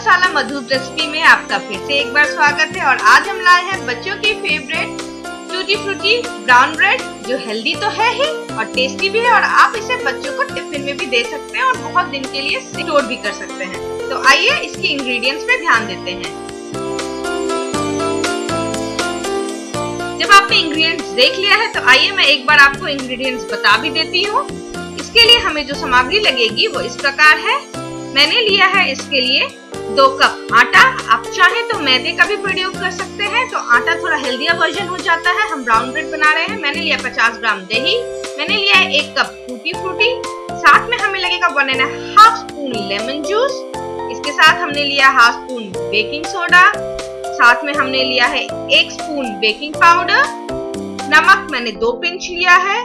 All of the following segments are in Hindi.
मसाला मधुर रेसिपी में आपका फिर से एक बार स्वागत है। और आज हम लाए हैं बच्चों की favourite tutti frutti brown bread, जो हेल्दी तो है ही और टेस्टी भी है। और आप इसे बच्चों को टिफिन में भी दे सकते हैं और बहुत दिन के लिए स्टोर भी कर सकते हैं। तो आइए इसकी इंग्रेडिएंट्स पे ध्यान देते हैं। जब आपने इंग्रेडिएंट्स देख लिया है तो आइए मैं एक बार आपको इंग्रेडिएंट्स बता भी देती हूँ। इसके लिए हमें जो सामग्री लगेगी वो इस प्रकार है। मैंने लिया है इसके लिए 2 कप आटा। आप चाहें तो मैदे का भी प्रयोग कर सकते हैं, तो आटा थोड़ा हेल्दियर वर्जन हो जाता है। हम ब्राउन ब्रेड बना रहे हैं। मैंने लिया 50 ग्राम दही। मैंने लिया है 1 कप टूटी फ्रूटी। साथ में हमें लगेगा 1.5 स्पून लेमन जूस। इसके साथ हमने लिया 1/2 स्पून बेकिंग सोडा। साथ में हमने लिया है 1 स्पून बेकिंग पाउडर। नमक मैंने 2 पिंच लिया है।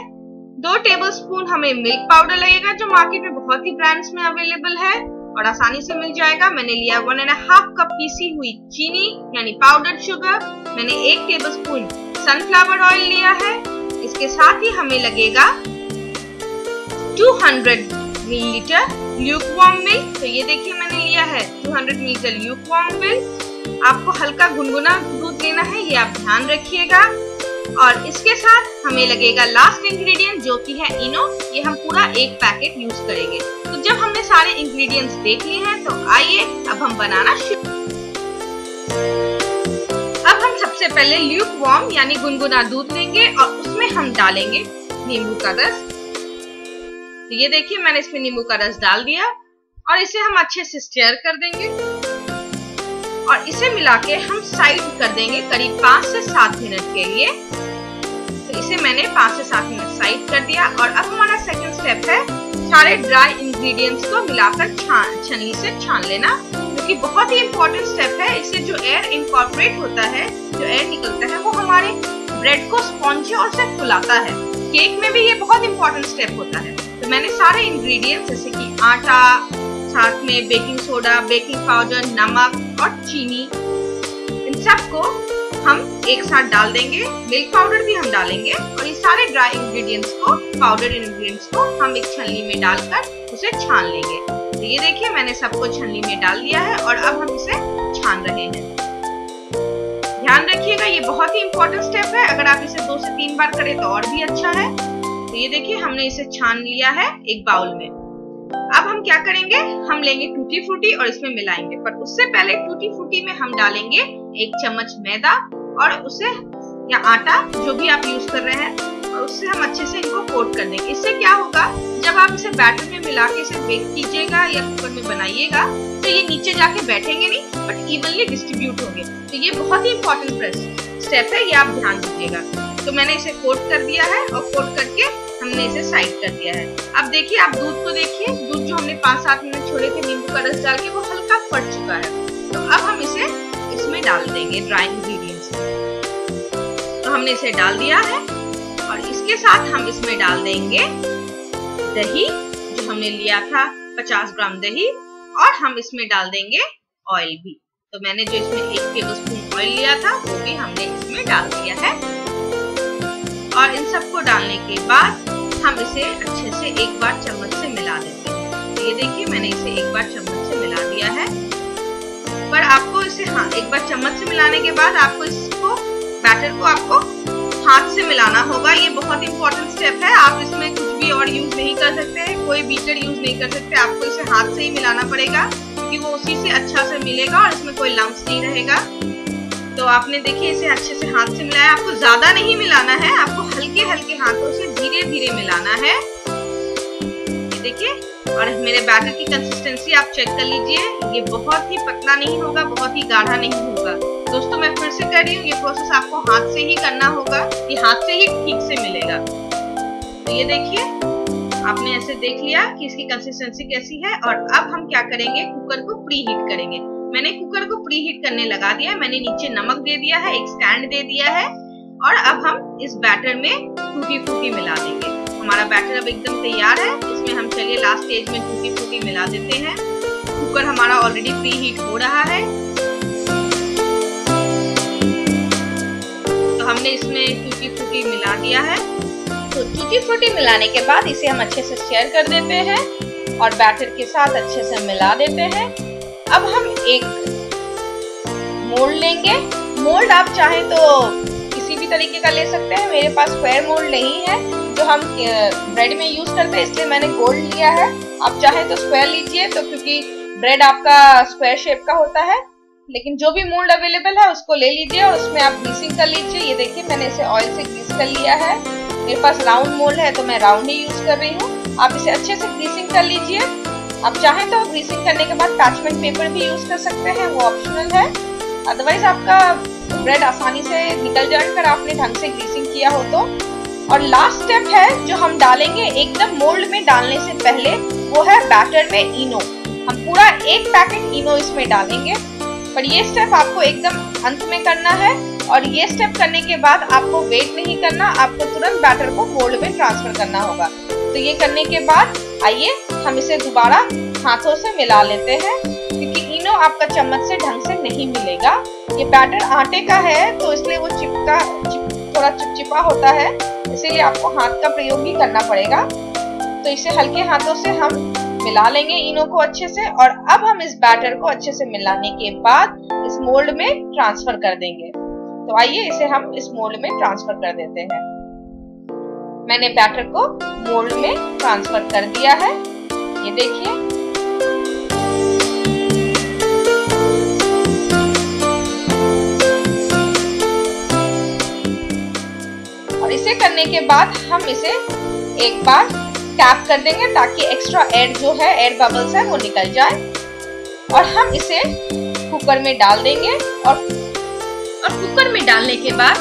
2 टेबलस्पून हमें मिल्क पाउडर लगेगा, जो मार्केट में बहुत ही ब्रांड्स में अवेलेबल है और आसानी से मिल जाएगा। मैंने लिया 1.5 कप पीसी हुई चीनी यानी पाउडर शुगर। मैंने 1 टेबलस्पून सनफ्लावर ऑयल लिया है। इसके साथ ही हमें लगेगा 200 मिलीलीटर ल्यूकवार्म मिल्क। तो ये देखिए मैंने लिया है 200 मिलीलीटर ल्यूकवार्म मिल्क। आपको हल्का गुनगुना दूध लेना है, ये आप ध्यान रखिएगा। और इसके साथ हमें लगेगा लास्ट इंग्रेडिएंट, जो कि है इनो। ये हम पूरा 1 पैकेट यूज करेंगे। तो जब हमने सारे इंग्रेडिएंट्स देख लिए हैं तो आइए अब हम बनाना शुरू। अब हम सबसे पहले ल्यूकवार्म यानी गुनगुना दूध लेंगे और उसमें हम डालेंगे नींबू का रस। तो ये देखिए मैंने इसमें नींबू का रस डाल दिया और इसे हम अच्छे से स्टर कर देंगे और इसे मिला के हम साइड कर देंगे करीब 5 से 7 मिनट के लिए। तो इसे मैंने 5 से 7 मिनट साइड कर दिया। और अब हमारा सेकंड स्टेप है सारे ड्राई इंग्रेडिएंट्स को मिलाकर छन्नी से छान लेना, जो कि बहुत ही इंपॉर्टेंट स्टेप है। इससे जो एयर इनकॉर्पोरेट होता है, जो एयर निकलता है, वो हमारे ब्रेड को स्पॉन्जी और से फुलाता है। केक में भी ये बहुत इंपॉर्टेंट स्टेप होता है। तो मैंने सारे इंग्रेडिएंट्स जैसे कि आटा, साथ में बेकिंग सोडा, बेकिंग पाउडर, नमक और चीनी, इन सबको हम एक साथ डाल देंगे। मिल्क पाउडर भी हम डालेंगे और ये सारे ड्राई इंग्रेडिएंट्स को, पाउडर इंग्रेडिएंट्स को हम एक छन्नी में डालकर उसे छान लेंगे। तो ये देखिए मैंने सबको छन्नी में डाल दिया है और अब हम इसे छान रहे हैं। ध्यान रखिएगा ये बहुत ही इंपॉर्टेंट स्टेप है। अगर आप इसे 2 से 3 बार करें तो और भी अच्छा है। तो ये देखिए हमने इसे छान लिया है एक बाउल में। अब हम क्या करेंगे, हम लेंगे टूटी फ्रूटी और इसमें मिलाएंगे। पर उससे पहले टूटी फ्रूटी में हम डालेंगे 1 चम्मच मैदा और उसे या आटा, जो भी आप यूज कर रहे हैं, और उससे हम अच्छे से इनको कोट कर देंगे। इससे क्या होगा, जब आप इसे बैटर में मिला के इसे बेक कीजिएगा या कुकर में बनाइएगा तो ये नीचे जाके बैठेंगे नहीं, बट इवनली डिस्ट्रीब्यूट होंगे। तो ये बहुत ही इंपॉर्टेंट स्टेप है, ये आप ध्यान दीजिएगा। तो मैंने इसे कोट कर दिया है और कोट करके हमने इसे साइड कर दिया है। अब देखिए आप दूध को देखिए, दूध जो हमने 5-7 मिनट छोड़े थे नींबू का रस डाल के, वो हल्का फट चुका है। तो अब हम इसे इसमें डाल देंगे ड्राई इंग्रेडिएंट्स। तो हमने इसे डाल दिया है और इसके साथ हम इसमें डाल देंगे दही, जो हमने लिया था 50 ग्राम दही, और हम इसमें डाल देंगे ऑयल भी। तो मैंने जो इसमें 1 टेबलस्पून ऑयल लिया था वो भी हमने इसमें डाल दिया है। और इन सबको डालने के बाद हम इसे अच्छे से एक बार चम्मच से मिला देते हैं। तो ये देखिए मैंने इसे एक बार चम्मच से मिला दिया है। पर आपको इसे एक बार चम्मच से मिलाने के बाद आपको इसको बैटर को आपको हाथ से मिलाना होगा। ये बहुत इंपॉर्टेंट स्टेप है। आप इसमें कुछ भी और यूज नहीं कर सकते, कोई बीटर यूज नहीं कर सकते। आपको इसे हाथ से ही मिलाना पड़ेगा, क्योंकि वो उसी से अच्छा से मिलेगा और इसमें कोई लम्प्स नहीं रहेगा। तो आपने देखिए इसे अच्छे से हाथ से मिलाया। आपको ज्यादा नहीं मिलाना है, आपको हल्के हल्के हाथों से धीरे धीरे मिलाना है। ये देखिए, और मेरे बैटर की कंसिस्टेंसी आप चेक कर लीजिए। ये बहुत ही पतला नहीं होगा, बहुत ही गाढ़ा नहीं होगा। दोस्तों मैं फिर से कह रही हूँ, ये प्रोसेस आपको हाथ से ही करना होगा, ये हाथ से ही ठीक से मिलेगा। तो ये देखिए आपने ऐसे देख लिया कि इसकी कंसिस्टेंसी कैसी है। और अब हम क्या करेंगे, कुकर को प्री हीट करेंगे। मैंने कुकर को प्री हीट करने लगा दिया है। मैंने नीचे नमक दे दिया है, एक स्टैंड दे दिया है और अब हम इस बैटर में टूटी फ्रूटी मिला देंगे। हमारा बैटर अब एकदम तैयार है। इसमें हम चलिए लास्ट स्टेज में टूटी फ्रूटी मिला देते हैं। कुकर हमारा ऑलरेडी प्री हीट हो रहा है। तो हमने इसमें टूटी फ्रूटी मिला दिया है। तो टूटी फ्रूटी मिलाने के बाद इसे हम अच्छे से स्टर कर देते हैं और बैटर के साथ अच्छे से मिला देते हैं। अब हम एक मोल्ड लेंगे। मोल्ड आप चाहें तो किसी भी तरीके का ले सकते हैं। मेरे पास स्क्वायर मोल्ड नहीं है जो हम ब्रेड में यूज करते हैं, इसलिए मैंने गोल्ड लिया है। आप चाहें तो स्क्वायर लीजिए, तो क्योंकि ब्रेड आपका स्क्वायर शेप का होता है। लेकिन जो भी मोल्ड अवेलेबल है उसको ले लीजिए और उसमें आप ग्रीसिंग कर लीजिए। ये देखिए मैंने इसे ऑयल से ग्रीस कर लिया है। मेरे पास राउंड मोल्ड है तो मैं राउंड ही यूज कर रही हूँ। आप इसे अच्छे से ग्रीसिंग कर लीजिए। आप चाहें तो ग्रीसिंग करने के बाद पैचमेंट पेपर भी यूज कर सकते हैं, वो ऑप्शनल है। अदरवाइज आपका ब्रेड आसानी से निकल जाएगा अगर आपने ढंग से ग्रीसिंग किया हो तो। और लास्ट स्टेप है जो हम डालेंगे एकदम मोल्ड में डालने से पहले, वो है बैटर में इनो। हम पूरा एक पैकेट इनो इसमें डालेंगे, पर ये स्टेप आपको एकदम अंत में करना है। और ये स्टेप करने के बाद आपको वेट नहीं करना, आपको तुरंत बैटर को मोल्ड में ट्रांसफर करना होगा। तो ये करने के बाद आइए हम इसे दोबारा हाथों से मिला लेते हैं, क्योंकि इनो आपका चम्मच से ढंग से नहीं मिलेगा। ये बैटर आटे का है तो इसलिए वो थोड़ा चिपचिपा होता है, इसीलिए आपको हाथ का प्रयोग ही करना पड़ेगा। तो इसे हल्के हाथों से हम मिला लेंगे इनो को अच्छे से। और अब हम इस बैटर को अच्छे से मिलाने के बाद इस मोल्ड में ट्रांसफर कर देंगे। तो आइए इसे हम इस मोल्ड में ट्रांसफर कर देते हैं। मैंने बैटर को मोल्ड में ट्रांसफर कर दिया है, ये देखिए। और इसे करने के बाद हम इसे एक बार टैप कर देंगे ताकि एक्स्ट्रा एयर जो है, एयर बबल्स है, वो निकल जाए। और हम इसे कुकर में डाल देंगे। और कुकर में डालने के बाद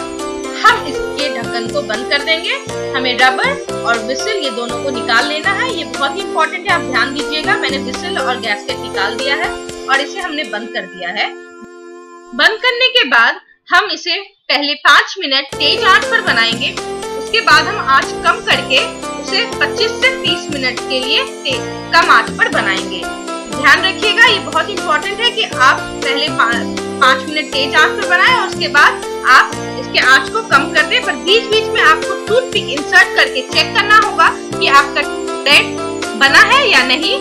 हम इसके ढक्कन को बंद कर देंगे। हमें रबर और विसिल ये दोनों को निकाल लेना है, ये बहुत ही इंपॉर्टेंट है, आप ध्यान दीजिएगा। मैंने विसिल और गैस्केट निकाल दिया है और इसे हमने बंद कर दिया है। बंद करने के बाद हम इसे पहले 5 मिनट तेज आंच पर बनाएंगे। उसके बाद हम आंच कम करके उसे 25 से 30 मिनट के लिए कम आंच पर बनाएंगे। ध्यान रखिएगा, ये बहुत इंपॉर्टेंट है कि आप पहले 5 मिनट तेज आंच पर बनाएं और उसके बाद आप इसके आंच को कम कर दें। पर बीच बीच में आपको टूथपिक इंसर्ट करके चेक करना होगा कि आपका ब्रेड बना है या नहीं।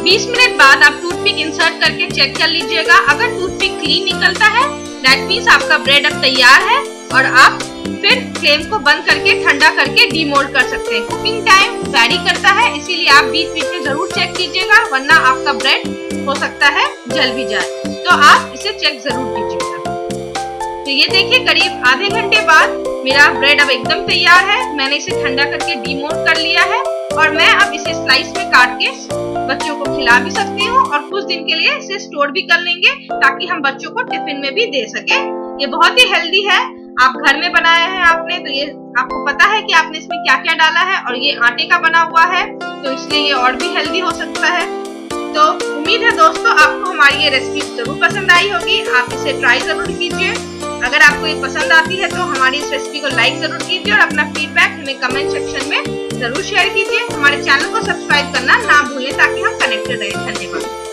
20 मिनट बाद आप टूथपिक इंसर्ट करके चेक कर लीजिएगा। अगर टूथपिक क्लीन निकलता है, दैट मीन्स आपका ब्रेड अब तैयार है और आप फिर फ्लेम को बंद करके ठंडा करके डीमोल्ड कर सकते हैं। कुकिंग टाइम वैरी करता है, इसीलिए आप बीच बीच में जरूर चेक कीजिएगा, वरना आपका ब्रेड हो सकता है जल भी जाए। तो आप इसे चेक जरूर कीजिएगा। तो ये देखिए करीब आधे घंटे बाद मेरा ब्रेड अब एकदम तैयार है। मैंने इसे ठंडा करके डीमोल्ड कर लिया है और मैं अब इसे स्लाइस में काट के बच्चों को खिला भी सकती हूँ और कुछ दिन के लिए इसे स्टोर भी कर लेंगे ताकि हम बच्चों को टिफिन में भी दे सके। ये बहुत ही हेल्दी है, आप घर में बनाया है आपने तो ये आपको पता है कि आपने इसमें क्या क्या डाला है, और ये आटे का बना हुआ है तो इसलिए ये और भी हेल्दी हो सकता है। तो उम्मीद है दोस्तों आपको हमारी ये रेसिपी जरूर पसंद आई होगी। आप इसे ट्राई जरूर कीजिए। अगर आपको ये पसंद आती है तो हमारी इस रेसिपी को लाइक जरूर कीजिए और अपना फीडबैक हमें कमेंट सेक्शन में जरूर शेयर कीजिए। हमारे चैनल को सब्सक्राइब करना ना भूलें ताकि हम कनेक्टेड रहें। धन्यवाद।